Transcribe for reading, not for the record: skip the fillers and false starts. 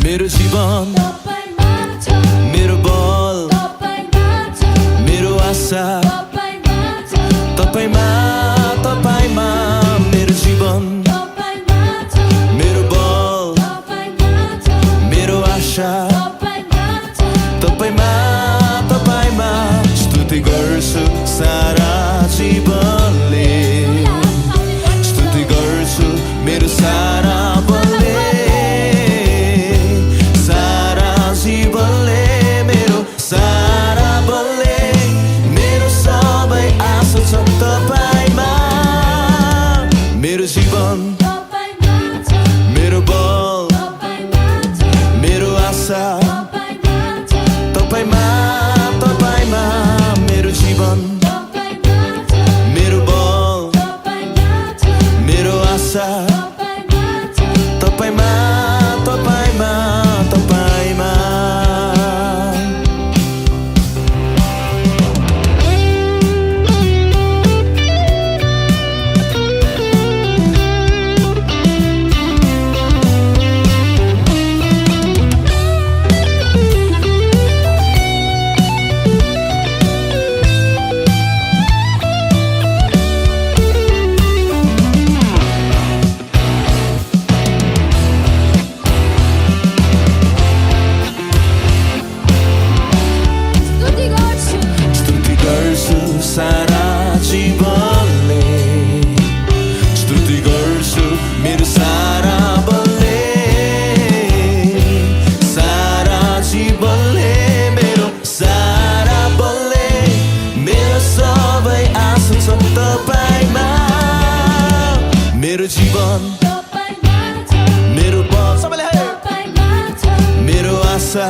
मेरो जीवन मेरो बल मेरो आशा तपाईमा तपाईमा मेरो जीवन मेरो बल मेरो आशा तपाईमा तपाईमा स्तुति गर्छु सारा जीवनले स्तुति गर्छु मेरो सारा बलले सारा जीवनले मेरो सारा बलले मेरो सबै आशा छ तपाईमा मेरो जीवन मेरो बल मेरो आशा तपाईमा तपाईमा मेरो जीवन मेरो बल मेरो आशा तपाईमा तपाईमा तपाईमा सारा जीवनले स्तुति गर्छु मेरो सारा बलले सारा जीवनले मेरो सारा बलले मेरो सबै आशा छ तपाईमा मेरो जीवन मेरो बल सबैले मेरो आशा